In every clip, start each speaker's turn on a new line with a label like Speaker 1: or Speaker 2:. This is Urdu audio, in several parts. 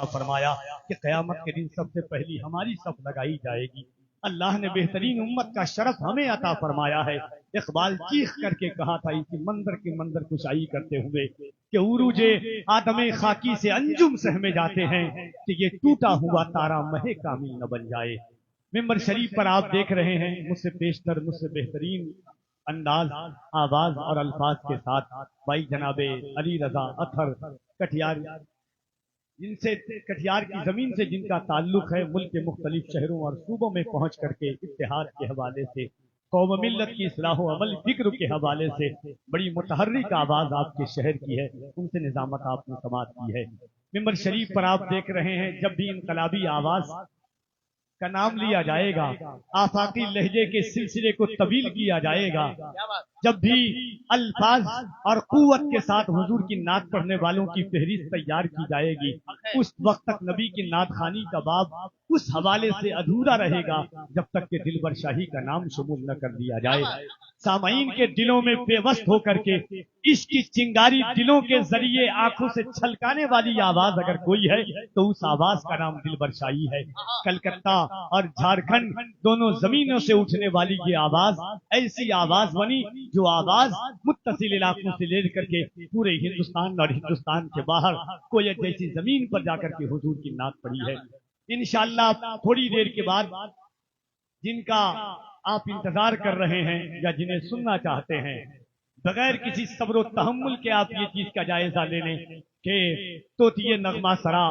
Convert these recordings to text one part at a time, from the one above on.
Speaker 1: عطا فرمایا کہ قیامت کے دن سب سے پہلی ہماری صف لگائی جائے گی. اللہ نے بہترین امت کا شرف ہمیں عطا فرمایا ہے. اقبال چیخ کر کے کہا تھا اسی منظر کے منظر کشائی کرتے ہوئے کہ عروج آدم خاکی سے انجم سہمے جاتے ہیں کہ یہ ٹوٹا ہوا تارا مہ کامل نہ بن جائے. ممبر شریف پر آپ دیکھ رہے ہیں مجھ سے بیشتر مجھ سے بہترین انداز آواز اور الفاظ کے ساتھ بھائی جناب علی رضا اطہر کٹیار، جن سے کٹیار کی زمین سے جن کا تعلق ہے، ملک کے مختلف شہروں اور صوبوں میں پہنچ کر کے اتحاد کے حوالے سے، قوم ملت کی اصلاح و عمل فکر کے حوالے سے بڑی متحرک آواز آپ کے شہر کی ہے، ان سے نظامت آپ نے سماعت کی ہے. ممبر شریف پر آپ دیکھ رہے ہیں جب بھی انقلابی آواز کا نام لیا جائے گا، آفاقی لہجے کے سلسلے کو طویل کیا جائے گا، جب بھی الفاظ اور قوت کے ساتھ حضور کی نعت پڑھنے والوں کی فہرست تیار کی جائے گی، اس وقت تک نبی کی نعت خوانی کا باب اس حوالے سے ادھورا رہے گا جب تک کہ دلبر شاہی کا نام شمول نہ کر دیا جائے. سامعین کے دلوں میں پیوست ہو کر کے عشق کی چنگاری دلوں کے ذریعے آنکھوں سے چھلکانے والی آواز اگر کوئی ہے تو اس آواز کا نام دلبر شاہی ہے. کلکتہ اور جھارکھنڈ دونوں زمینوں سے اٹھنے والی یہ آواز ایسی آواز بنی جو آواز متصل علاقوں سے لے کر کے پورے ہندوستان اور ہندوستان کے باہر کویت جیسی زمین پر جا کر کے حضور کی نعت پڑھی ہے. انشاءاللہ تھوڑی دیر کے بعد جن کا آپ انتظار کر رہے ہیں یا جنہیں سننا چاہتے ہیں، بغیر کسی صبر و تحمل کے آپ یہ چیز کا جائزہ لے لیں کہ طوطی نغمہ سرا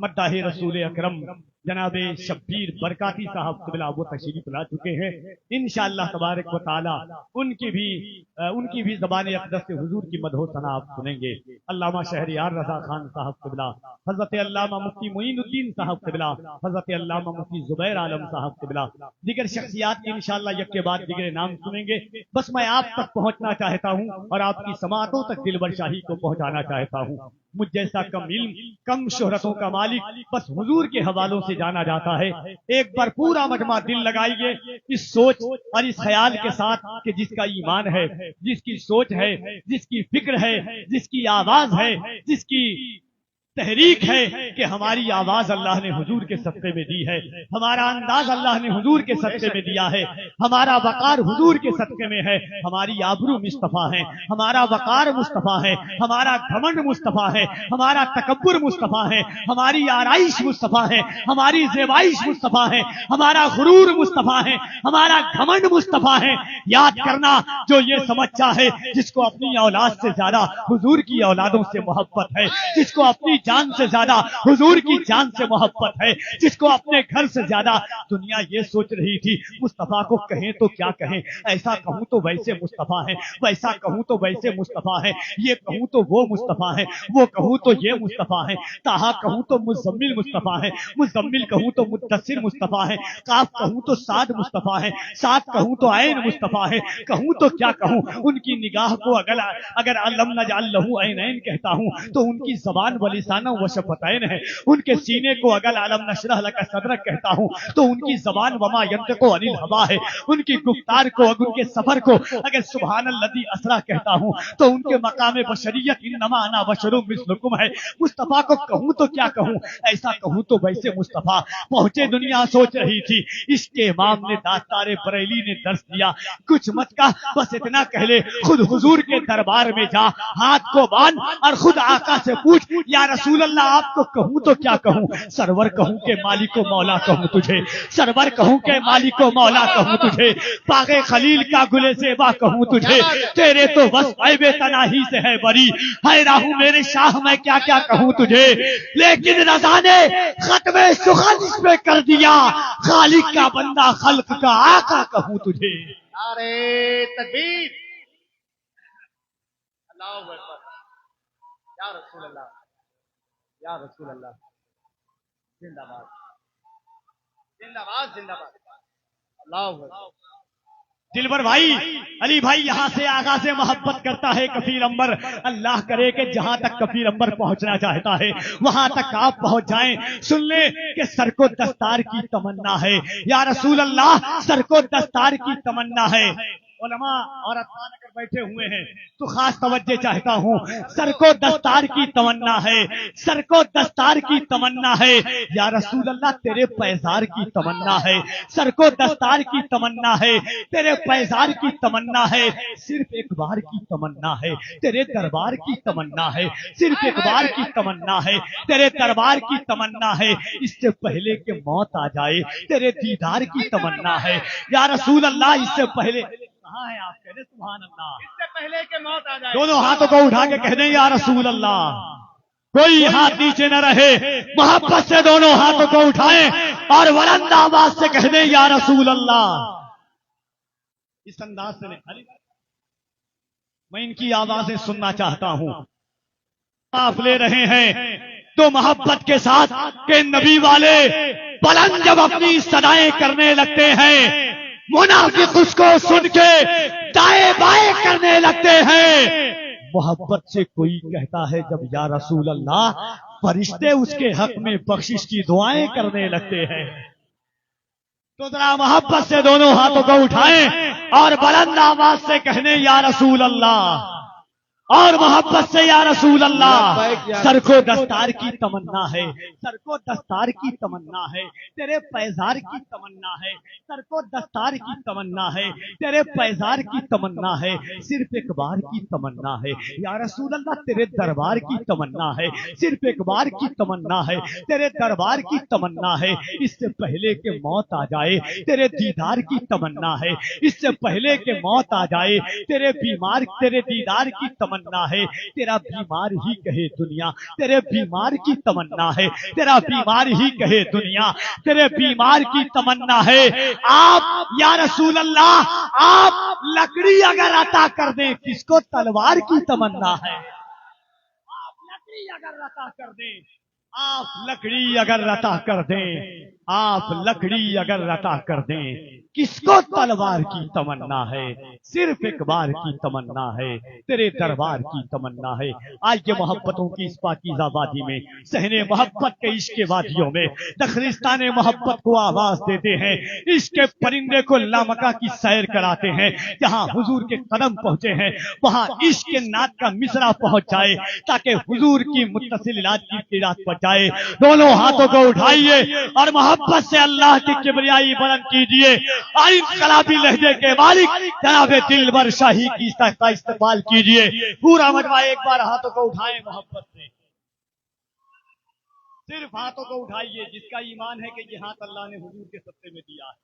Speaker 1: مداح رسول اکرم جناب شبیر برکاتی صاحب قبلہ وہ تشریف لا چکے ہیں. انشاءاللہ تبارک و تعالی ان کی بھی زبان اقدس سے حضور کی مدح و ثنا آپ سنیں گے. علامہ شہریار رضا خان صاحب قبلہ، حضرت علامہ مفتی معین الدین صاحب قبلہ، حضرت علامہ مفتی زبیر عالم صاحب قبلہ، دیگر شخصیات کے انشاءاللہ یک کے بعد دیگر نام سنیں گے. بس میں آپ تک پہنچنا چاہتا ہوں اور آپ کی سماعتوں تک دلبر شاہی کو پہنچانا چاہتا ہوں. مجھ جیسا کم علم کم شہرتوں کا مالک بس حضور کے حوالوں سے جانا جاتا ہے. ایک بار پورا مجمع دل لگائیے اس سوچ اور اس خیال کے ساتھ کہ جس کا ایمان ہے، جس کی سوچ ہے، جس کی فکر ہے، جس کی آواز ہے، جس کی تحریک ہے کہ ہماری آواز اللہ نے حضور کے صدقے میں دی ہے، ہمارا انداز اللہ نے حضور کے صدقے میں دیا ہے، ہمارا وقار حضور کے صدقے میں ہے، ہماری آبرو مصطفیٰ ہے، ہمارا وقار مصطفیٰ ہے، ہمارا گھمنڈ مصطفیٰ ہے، ہمارا تکبر مصطفیٰ ہے، ہماری آرائش مصطفیٰ ہے، ہماری زیبائش مصطفیٰ ہے، ہمارا غرور مصطفیٰ ہے، ہمارا گھمنڈ مصطفیٰ ہے. یاد کرنا جو یہ سمجھتا ہے جس کو اپنی اولاد سے زیادہ حضور کی اولادوں سے محبت ہے، جس کو اپنی جان سے زیادہ حضور کی جان سے محبت ہے، جس کو اپنے گھر سے زیادہ دنیا یہ سوچ رہی تھی مصطفیٰ کو کہیں تو کیا کہیں، ایسا کہوں تو ویسے مصطفیٰ ہے، ویسا کہوں تو ویسے مصطفیٰ ہے، یہ کہوں تو وہ مصطفیٰ ہے، وہ کہوں تو یہ مصطفیٰ ہے، طٰہٰ کہوں تو مزمل مصطفیٰ ہے، مزمل کہوں تو مدثر مصطفیٰ ہے، قاف کہوں تو صاد مصطفیٰ ہے، صاد کہوں تو عین مصطفیٰ ہے، کہوں تو کیا کہوں. ان کی نگاہ کو اگر علم نجعل لہ عینین کہتا ہوں تو ان کی زبان ولسان و شفتین ہے، ان کے سینے کو اگر علم نشرح لک صدرک کہتا ہوں تو ان کی زبان وما ینطق عن الہوا ہے، ان کی گفتار کو اگر ان کے سفر کو اگر سبحان الذی اسریٰ کہتا ہوں تو ان کے مقام بشریت انما انا بشر مثلکم ہے. مصطفیٰ کو کہوں تو کیا کہوں، ایسا کہوں تو ویسے مصطفیٰ. پہنچے دنیا سوچ رہی تھی اس کے امام نے داستار بریلی نے درس دیا، کچھ مت کا بس اتنا کہہ لے خود حضور کے دربار میں جا، ہاتھ کو باندھ اور خود آقا سے پوچھ یا رسول اللہ آپ کو کہوں تو کیا کہوں. سرور کہوں کہ مالک و مولا کہوں تجھے، سرور کہوں کہ مالک و مولا کہوں تجھے، باغ خلیل کا گل زیبا کہوں تجھے، تیرے تو بس عیب تناہی سے ہے بری، ہے راہو میرے شاہ میں کیا کیا کہوں تجھے. لیکن رضا نے ختم سخن اس پہ کر دیا، خالق کا بندہ خلق کا آقا کہوں تجھے.
Speaker 2: نعرے تکبیر، اللہ اکبر، یا رسول اللہ، یا رسول اللہ، زندہ باد، زندہ باد، زندہ باد، اللہ اکبر.
Speaker 1: دلبر بھائی علی بھائی یہاں سے آغاز محبت کرتا ہے کفیل انبر. اللہ کرے کہ جہاں تک کفیل انبر پہنچنا چاہتا ہے وہاں تک آپ پہنچ جائیں. سن لیں کہ سر کو دستار کی تمنا ہے، یا رسول اللہ سر کو دستار کی تمنا ہے. علماء اور بیٹھے ہوئے ہیں تو خاص توجہ چاہتا ہوں. سر کو دستار کی تمنا ہے, سر کو دستار کی تمنا ہے. یا رسول اللہ تیرے پیزار کی تمنا ہے, سر کو دستار کی تمنا ہے, تیرے پیزار کی تمنا ہے. صرف ایک بار کی تمنا ہے, تیرے دربار کی تمنا ہے. صرف ایک بار کی تمنا ہے, تیرے دربار کی تمنا ہے. اس سے پہلے کہ موت آ جائے تیرے دیدار کی تمنا ہے. یا رسول اللہ اس سے پہلے کہاں ہے آپ, کہہ دیں سبحان اللہ.
Speaker 2: اس سے پہلے کہ موت آ جائے
Speaker 1: دونوں ہاتھوں کو اٹھا کے کہہ دیں یا رسول اللہ. کوئی ہاتھ نیچے نہ رہے, محبت سے دونوں ہاتھوں کو اٹھائیں اور بلند آواز سے کہہ دیں یا رسول اللہ. اس انداز سے نہیں, میں ان کی آوازیں سننا چاہتا ہوں. آپ لے رہے ہیں تو محبت کے ساتھ کہ نبی والے بلند جب اپنی صدائیں کرنے لگتے ہیں, منافق اس کو سن کے دائیں بائیں کرنے لگتے ہیں. محبت سے کوئی کہتا ہے جب یا رسول اللہ, فرشتے اس کے حق میں بخشش کی دعائیں کرنے لگتے ہیں. تو ذرا محبت سے دونوں ہاتھوں کو اٹھائیں اور بلند آواز سے کہنے یا رسول اللہ, اور محبت سے یا رسول اللہ. سر کو دستار کی تمنا ہے, سر کو دستار کی تمنا ہے, تیرے پیزار کی تمنا ہے. سر کو دستار کی تمنا ہے, تیرے پیزار کی تمنا ہے. صرف ایک بار کی تمنا ہے یا رسول اللہ, تیرے دربار کی تمنا ہے. صرف ایک بار کی تمنا ہے, تیرے دربار کی تمنا ہے. اس سے پہلے کہ موت آ جائے تیرے دیدار کی تمنا ہے. اس سے پہلے کہ موت آ جائے تیرے دیدار کی تمنا ہے. تیرا بیمار ہی کہے دنیا, تیرے بیمار کی تمنا ہے. تیرا بیمار ہی کہے دنیا, تیرے بیمار کی تمنا ہے. آپ یا رسول اللہ, آپ لکڑی اگر عطا کر دیں, کس کو تلوار کی تمنا ہے. آپ لکڑی اگر عطا کر دیں, آپ لکڑی اگر عطا کر دیں, آپ لکڑی اگر عطا کر دیں, کس کو تلوار کی تمنا ہے. صرف ایک بار کی تمنا ہے, تیرے دربار کی تمنا ہے. آج یہ محبتوں کی اس پاکیزہ وادی میں, صحن محبت کے عشق کے وادیوں میں دخلستان محبت کو آواز دیتے ہیں. عشق کے پرندے کو لامکاں کی سیر کراتے ہیں. جہاں حضور کے قدم پہنچے ہیں وہاں عشق کے نعت کا مصرع پہنچ جائے تاکہ حضور کی متصل علاج کی قرات پر جائے. دونوں ہاتھوں کو اٹھائیے اور محبت سے اللہ کی کبریائی بلند کیجیے اور انقلابی لہجے کے مالک جناب دلبر شاہی کی استقبال کیجیے. پورا مجمع ایک بار ہاتھوں کو اٹھائیں محبت سے, صرف ہاتھوں کو اٹھائیے جس کا ایمان ہے کہ یہ ہاتھ اللہ نے حضور کے صدقے میں دیا ہے,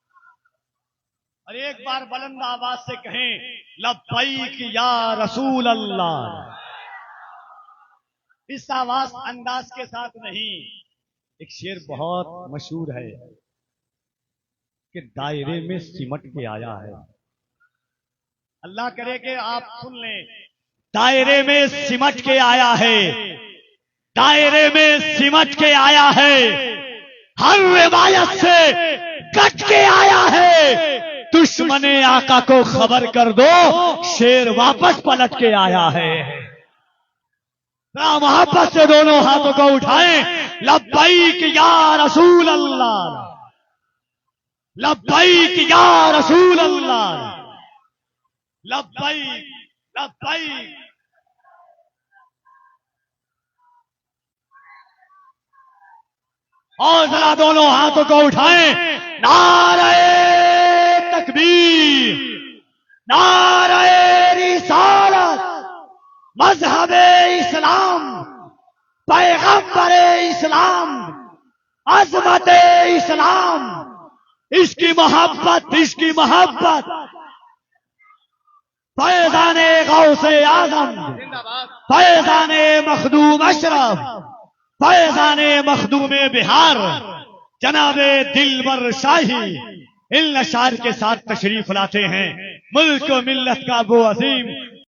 Speaker 1: اور ایک بار بلند آواز سے کہیں لبیک یا رسول اللہ. اس آواز انداز کے ساتھ نہیں. ایک شعر بہت مشہور ہے کہ دائرے میں سمٹ کے آیا ہے. اللہ کرے کہ آپ سن لیں, دائرے میں سمٹ کے آیا ہے, دائرے میں سمٹ کے آیا ہے, ہر روایت سے کٹ کے آیا ہے. دشمن آقا کو خبر کر دو, شیر واپس پلٹ کے آیا ہے. محبت سے دونوں ہاتھوں کو اٹھائیں, لبیک یا رسول اللہ, لبیک یا رسول اللہ, لبیک لبیک. اور ذرا دونوں ہاتھوں کو اٹھائیں, نعرہ تکبیر, نعرہ رسالت, مذہب اسلام, پیغمبر اسلام, عظمت اسلام, اس کی محبت, اس کی محبت. فیضان غوث اعظم, فیضان مخدوم اشرف, فیضان مخدوم بہار جناب دلبر شاہی ان اشعار کے ساتھ تشریف لاتے ہیں. ملک و ملت کا وہ عظیم